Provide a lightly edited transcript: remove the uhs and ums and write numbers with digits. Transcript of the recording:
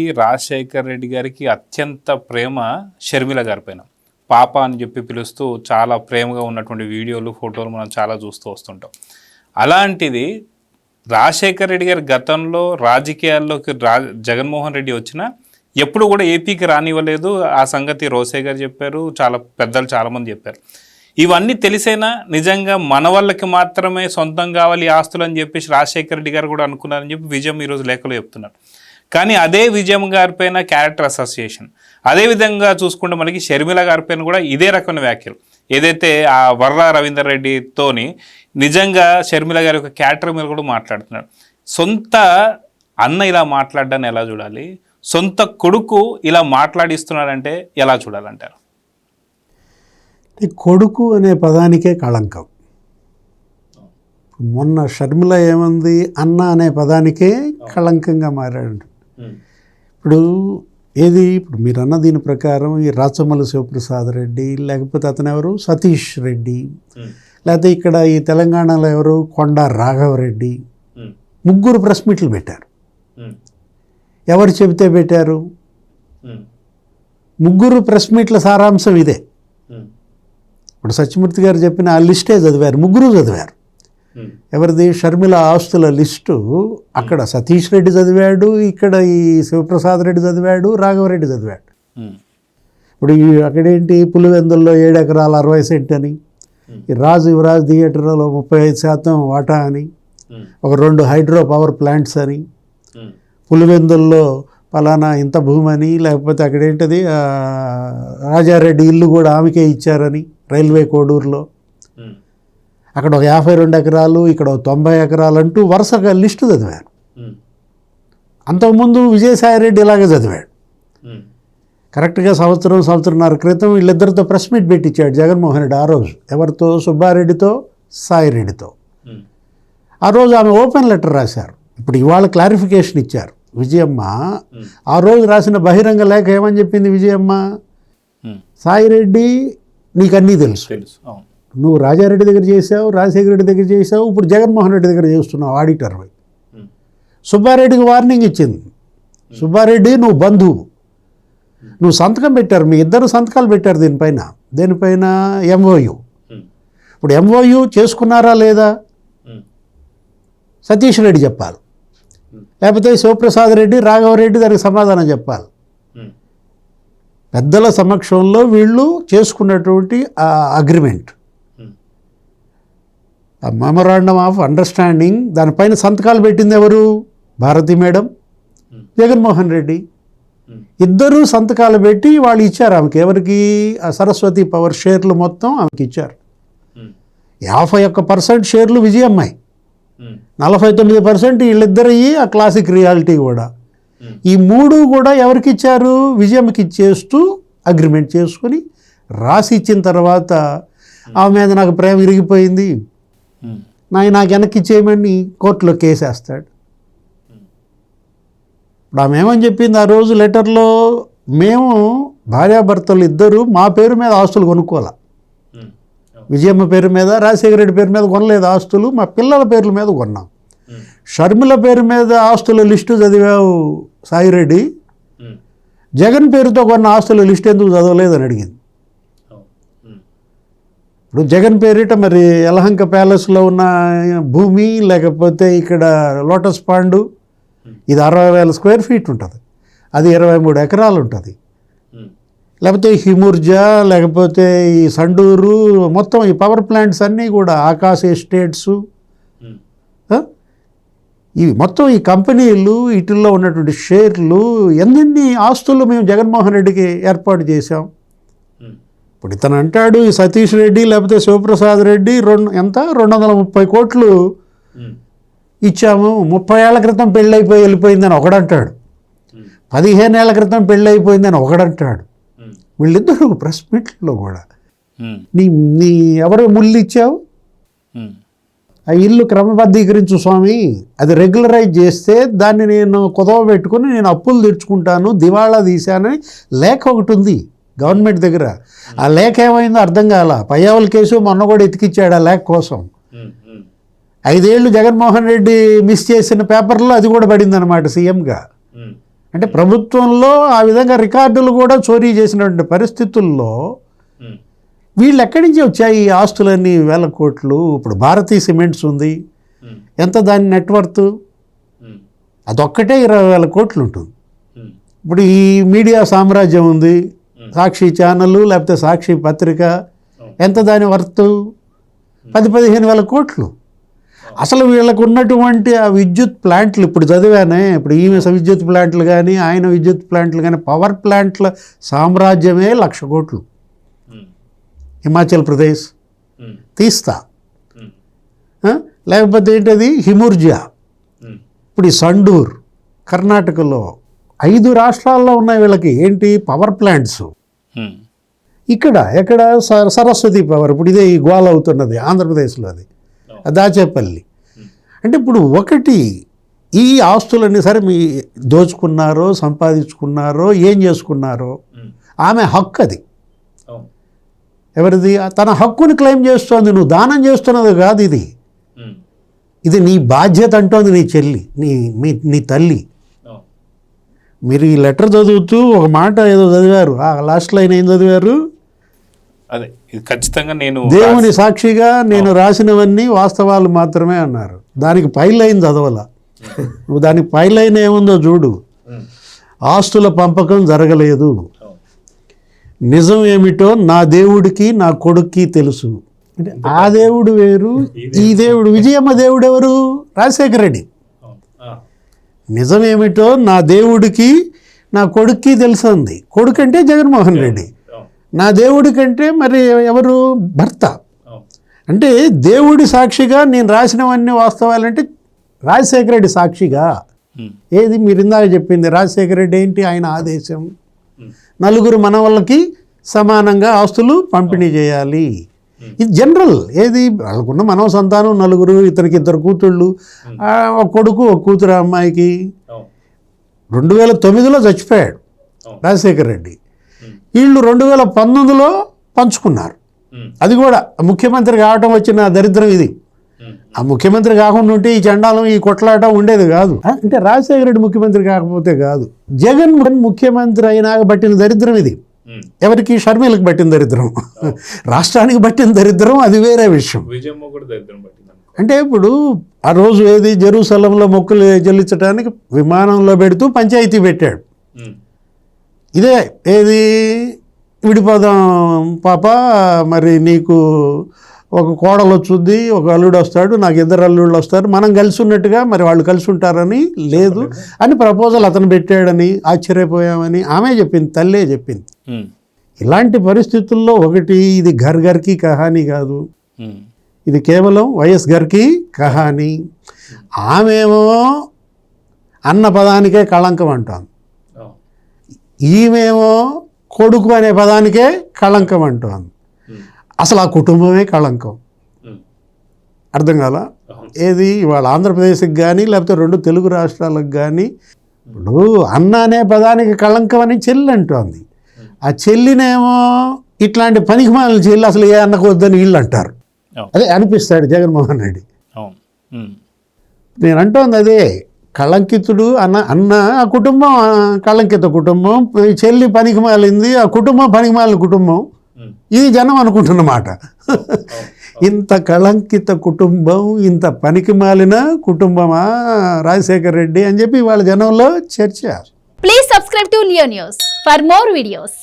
ఈ రాజశేఖర్ రెడ్డి గారికి అత్యంత ప్రేమ షర్మిల గారి పైన. పాప అని చెప్పి పిలుస్తూ చాలా ప్రేమగా ఉన్నటువంటి వీడియోలు, ఫోటోలు మనం చాలా చూస్తూ వస్తుంటాం. అలాంటిది రాజశేఖర్ రెడ్డి గారి గతంలో రాజకీయాల్లోకి జగన్మోహన్ రెడ్డి వచ్చినా ఎప్పుడు కూడా ఏపీకి రానివ్వలేదు. ఆ సంగతి రోసే గారు చెప్పారు, చాలా పెద్దలు చాలామంది చెప్పారు. ఇవన్నీ తెలిసైనా నిజంగా మన వాళ్ళకి మాత్రమే సొంతం కావాలి ఆస్తులు అని చెప్పేసి రాజశేఖర్ రెడ్డి గారు కూడా అనుకున్నారని చెప్పి విజయం ఈరోజు లేఖలో చెప్తున్నారు. కానీ అదే విజయం గారిపైన క్యారెక్టర్ అసోసియేషన్, అదేవిధంగా చూసుకుంటే మనకి షర్మిల గారిపైన కూడా ఇదే రకమైన వ్యాఖ్యలు, ఏదైతే ఆ వర్రా రవీందర్ రెడ్డితోని నిజంగా షర్మిల గారి యొక్క క్యారెక్టర్ మీద కూడా మాట్లాడుతున్నారు. సొంత అన్న ఇలా మాట్లాడడాన్ని ఎలా చూడాలి, సొంత కొడుకు ఇలా మాట్లాడిస్తున్నాడంటే ఎలా చూడాలంటారు? కొడుకు అనే పదానికే కళంకం. మొన్న షర్మిల ఏమంది, అన్న అనే పదానికే కళంకంగా మారాడు. ఇప్పుడు మీరు అన్న దీని ప్రకారం ఈ రాచమల్లి శివప్రసాద్ రెడ్డి, లేకపోతే అతను ఎవరు సతీష్ రెడ్డి, లేకపోతే ఇక్కడ ఈ తెలంగాణలో ఎవరు కొండ రాఘవరెడ్డి, ముగ్గురు ప్రెస్ మీట్లు పెట్టారు. ఎవరు చెబితే పెట్టారు? ముగ్గురు ప్రెస్ మీట్ల సారాంశం ఇదే. ఇప్పుడు సత్యమూర్తి గారు చెప్పిన ఆ లిస్టే చదివారు, ముగ్గురు చదివారు. ఎవరిది? షర్మిల ఆస్తుల లిస్టు అక్కడ సతీష్ రెడ్డి చదివాడు, ఇక్కడ ఈ శివప్రసాద్ రెడ్డి చదివాడు, రాఘవరెడ్డి చదివాడు. ఇప్పుడు అక్కడేంటి పులివెందుల్లో 7 ఎకరాల 60 సెంట్ అని, ఈ రాజు యువరాజ్ థియేటర్లో 35% వాటా అని, ఒక 2 హైడ్రో పవర్ ప్లాంట్స్ అని, పులివెందుల్లో పలానా ఇంత భూమి అని, లేకపోతే అక్కడేంటిది రాజారెడ్డి ఇల్లు కూడా ఆమెకే ఇచ్చారని రైల్వే కోడూరులో, అక్కడ ఒక 52 ఎకరాలు, ఇక్కడ 90 ఎకరాలు అంటూ వరుసగా లిస్టు చదివారు. అంతకుముందు విజయసాయిరెడ్డి ఇలాగే చదివాడు. కరెక్ట్గా సంవత్సరంన్నర క్రితం వీళ్ళిద్దరితో ప్రెస్ మీట్ పెట్టించాడు జగన్మోహన్ రెడ్డి. ఆ రోజు ఎవరితో? సుబ్బారెడ్డితో, సాయిరెడ్డితో. ఆ రోజు ఆమె ఓపెన్ లెటర్ రాశారు. ఇప్పుడు ఇవాళ క్లారిఫికేషన్ ఇచ్చారు విజయమ్మ. ఆ రోజు రాసిన బహిరంగ లేఖ ఏమని చెప్పింది విజయమ్మ? సాయిరెడ్డి నీకు అన్నీ తెలుసు, నువ్వు రాజారెడ్డి దగ్గర చేసావు, రాజశేఖర రెడ్డి దగ్గర చేసావు, ఇప్పుడు జగన్మోహన్ రెడ్డి దగ్గర చేస్తున్నావు ఆడిటర్. సుబ్బారెడ్డికి వార్నింగ్ ఇచ్చింది. సుబ్బారెడ్డి నువ్వు బంధువు, నువ్వు సంతకం పెట్టారు, మీ ఇద్దరు సంతకాలు పెట్టారు దేనిపైన ఎంఓయు. ఇప్పుడు ఎంఓయు చేసుకున్నారా లేదా సతీష్ రెడ్డి చెప్పాలి, లేకపోతే శివప్రసాద్ రెడ్డి, రాఘవరెడ్డి దానికి సమాధానం చెప్పాలి. పెద్దల సమక్షంలో వీళ్ళు చేసుకున్నటువంటి అగ్రిమెంట్, ఆ మెమొరాండం ఆఫ్ అండర్స్టాండింగ్, దానిపైన సంతకాలు పెట్టింది ఎవరు? భారతి మేడం, జగన్మోహన్ రెడ్డి. ఇద్దరూ సంతకాలు పెట్టి వాళ్ళు ఇచ్చారు ఆమెకి. ఎవరికి? ఆ సరస్వతి పవర్ షేర్లు మొత్తం ఆమెకి ఇచ్చారు. 51% షేర్లు విజయమ్మాయి, 49% వీళ్ళిద్దరయ్యి ఆ క్లాసిక్ రియాలిటీ కూడా. ఈ 3 కూడా ఎవరికి ఇచ్చారు? విజయమ్మకి ఇచ్చేస్తూ అగ్రిమెంట్ చేసుకుని రాసి ఇచ్చిన తర్వాత ఆమె మీద నాకు ప్రేమ విరిగిపోయింది, నాకు వెనక్కి ఇచ్చేయమని కోర్టులో కేసేస్తాడు. ఇప్పుడు ఆమె ఏమని చెప్పింది ఆ రోజు లెటర్లో? మేము భార్యాభర్తలు ఇద్దరు మా పేరు మీద ఆస్తులు కొనుక్కోవాలి, విజయమ్మ పేరు మీద, రాజశేఖర రెడ్డి పేరు మీద కొనలేదు ఆస్తులు, మా పిల్లల పేర్ల మీద కొన్నాం. షర్మిల పేరు మీద ఆస్తుల లిస్టు చదివావు సాయిరెడ్డి, జగన్ పేరుతో కొన్న ఆస్తుల లిస్టు ఎందుకు చదవలేదని అడిగింది. ఇప్పుడు జగన్ పేరిట మరి యలహంక ప్యాలెస్లో ఉన్న భూమి, లేకపోతే ఇక్కడ లోటస్ పాండు, ఇది 60,000 స్క్వేర్ ఫీట్ ఉంటుంది, అది 23 ఎకరాలు ఉంటుంది. లేకపోతే హిమూర్జా, లేకపోతే ఈ సండూరు, మొత్తం ఈ పవర్ ప్లాంట్స్ అన్నీ కూడా, ఆకాశ ఎస్టేట్స్, ఇవి మొత్తం ఈ కంపెనీలు, వీటిల్లో ఉన్నటువంటి షేర్లు, ఎన్ని ఆస్తులు మేము జగన్మోహన్ రెడ్డికి ఏర్పాటు చేశాం. ఇప్పుడు ఇతను అంటాడు ఈ సతీష్ రెడ్డి లేకపోతే శివప్రసాద్ రెడ్డి ఎంత 230 కోట్లు ఇచ్చాము, 30 ఏళ్ల క్రితం పెళ్ళైపోయి వెళ్ళిపోయిందని ఒకడంటాడు, 15 ఏళ్ల క్రితం పెళ్ళైపోయిందని ఒకడంటాడు. వీళ్ళిద్దరూ ప్రెస్ మీట్లో కూడా నీ ఎవరు ముళ్ళు ఇచ్చావు, ఆ ఇల్లు క్రమబద్ధీకరించు స్వామి, అది రెగ్యులరైజ్ చేస్తే దాన్ని నేను కుదవ పెట్టుకుని నేను అప్పులు తెచ్చుకుంటాను, దివాళా తీశానని లేఖ ఒకటి ఉంది గవర్నమెంట్ దగ్గర. ఆ లేఖ ఏమైందో అర్థం కాల. పయ్యావుల కేసు మొన్న కూడా ఎతికిచ్చాడు ఆ లేఖ కోసం. 5 ఏళ్ళు జగన్మోహన్ రెడ్డి మిస్ చేసిన పేపర్లో అది కూడా పడింది అనమాట సీఎంగా. అంటే ప్రభుత్వంలో ఆ విధంగా రికార్డులు కూడా చోరీ చేసినటువంటి పరిస్థితుల్లో వీళ్ళు ఎక్కడి నుంచి వచ్చాయి ఈ ఆస్తులన్నీ వేల కోట్లు? ఇప్పుడు భారతీయ సిమెంట్స్ ఉంది, ఎంత దాని నెట్వర్త్? అదొక్కటే 20,000 కోట్లు ఉంటుంది. ఇప్పుడు ఈ మీడియా సామ్రాజ్యం ఉంది, సాక్షి ఛానల్ లేకపోతే సాక్షి పత్రిక, ఎంత దాని వర్త్? 10-15 వేల కోట్లు. అసలు వీళ్ళకు ఉన్నటువంటి ఆ విద్యుత్ ప్లాంట్లు ఇప్పుడు చదివానే, ఇప్పుడు ఈమె విద్యుత్ ప్లాంట్లు కానీ ఆయన విద్యుత్ ప్లాంట్లు కానీ, పవర్ ప్లాంట్ల సామ్రాజ్యమే 1,00,000 కోట్లు. హిమాచల్ ప్రదేశ్, తీస్తా, లేకపోతే ఏంటది హిమూర్జా, ఇప్పుడు ఈ సండూర్ కర్ణాటకలో, 5 రాష్ట్రాల్లో ఉన్నాయి వీళ్ళకి ఏంటి పవర్ ప్లాంట్స్. ఇక్కడ ఎక్కడ సరస్వతి పవర్, ఇప్పుడు ఇదే ఈ గోల అవుతున్నది ఆంధ్రప్రదేశ్లో, అది దాచేపల్లి. అంటే ఇప్పుడు ఒకటి ఈ ఆస్తులన్నీ సరే మీ దోచుకున్నారో సంపాదించుకున్నారో ఏం చేసుకున్నారో ఆమె హక్కు అది. ఎవరిది? తన హక్కుని క్లెయిమ్ చేస్తోంది. నువ్వు దానం చేస్తున్నది కాదు ఇది, ఇది నీ బాధ్యత అంటోంది నీ చెల్లి, నీ తల్లి. మీరు ఈ లెటర్ చదువుతూ ఒక మాట ఏదో చదివారు, ఆ లాస్ట్ లైన్ ఏం చదివారు? అదే ఇది ఖచ్చితంగా నేను దేవుని సాక్షిగా నేను రాసినవన్నీ వాస్తవాలు మాత్రమే అన్నారు. దానికి పై లైన్ చదవాల. నువ్వు దానికి పై లైన్ ఏముందో చూడు. ఆస్తుల పంపకం జరగలేదు, నిజం ఏమిటో నా దేవుడికి నా కొడుక్కి తెలుసు. అంటే ఆ దేవుడు వేరు, ఈ దేవుడు. విజయమ్మ దేవుడు ఎవరు? రాజశేఖర రెడ్డి. నిజం ఏమిటో నా దేవుడికి నా కొడుక్కి తెలుసు అంది. కొడుకు అంటే జగన్మోహన్ రెడ్డి, నా దేవుడి కంటే మరి ఎవరు? భర్త. అంటే దేవుడి సాక్షిగా నేను రాసినవన్నీ వాస్తవాలంటే రాజశేఖర రెడ్డి సాక్షిగా. ఏది మీరు ఇందాక చెప్పింది, రాజశేఖర రెడ్డి ఏంటి? ఆయన ఆదేశం 4 మనవళ్ళకి సమానంగా ఆస్తులు పంపిణీ చేయాలి. ఇది జనరల్. ఏది వాళ్ళకున్న మనవ సంతానం 4, ఇతనికి 2 కూతుళ్ళు, ఒక కొడుకు ఒక కూతురు. అమ్మాయికి 2009లో చచ్చిపోయాడు రాజశేఖర రెడ్డి. వీళ్ళు 2019లో పంచుకున్నారు. అది కూడా ముఖ్యమంత్రి కావటం వచ్చిన దరిద్రం ఇది. ఆ ముఖ్యమంత్రి కాకుండా ఉంటే ఈ చండాలం ఈ కొట్లాట ఉండేది కాదు. అంటే రాజశేఖర రెడ్డి ముఖ్యమంత్రి కాకపోతే కాదు, జగన్ ముఖ్యమంత్రి అయినాక పట్టిన దరిద్రం ఇది. ఎవరికి? షర్మిలకు పట్టిన దరిద్రం, రాష్ట్రానికి పట్టిన దరిద్రం అది వేరే విషయం. అంటే ఇప్పుడు ఆ రోజు ఏది జెరూసలంలో మొక్కులు చెల్లించడానికి విమానంలో పెడుతూ పంచాయతీ పెట్టాడు. ఇదే ఏది విడిపోదాం పాప, మరి నీకు ఒక కోడలు వచ్చుద్ది, ఒక అల్లుడు వస్తాడు, నాకు 2 అల్లుళ్ళు వస్తారు, మనం కలిసి ఉన్నట్టుగా మరి వాళ్ళు కలిసి ఉంటారని లేదు అని ప్రపోజల్ అతను పెట్టాడని ఆశ్చర్యపోయామని ఆమె చెప్పింది, తల్లే చెప్పింది. ఇలాంటి పరిస్థితుల్లో ఒకటి, ఇది ఘర్ ఘర్కి కహానీ కాదు, ఇది కేవలం వైఎస్ గారికి కహానీ. ఆమెమో అన్న పదానికే కళంకం అంటాం, ఈమెమో కొడుకు అనే పదానికే కళంకం అంటాం. అసలు ఆ కుటుంబమే కళంకం. అర్థం కాలా? ఏది ఇవాళ ఆంధ్రప్రదేశ్కి కానీ లేకపోతే 2 తెలుగు రాష్ట్రాలకు కానీ ఇప్పుడు అన్న అనే పదానికి కళంకం అని చెల్లి అంటోంది. ఆ చెల్లినేమో ఇట్లాంటి పనికిమాలిన చెల్లి, అసలు ఏ అన్నకు వద్దని వీళ్ళు అంటారు. అదే అనిపిస్తాడు జగన్మోహన్ రెడ్డి. నేను అంటోంది అదే, కళంకితుడు అన్న ఆ కుటుంబం కళంకిత కుటుంబం, చెల్లి పనికిమాలింది, ఆ కుటుంబం పనికిమాలిన కుటుంబం. ఇది జనం అనుకుంటున్నమాట. ఇంత కళంకిత కుటుంబం, ఇంత పనికిమాలిన కుటుంబమా రాజశేఖర రెడ్డి అని చెప్పి వాళ్ళ జనంలో చర్చ. Please subscribe to Leo news for more videos.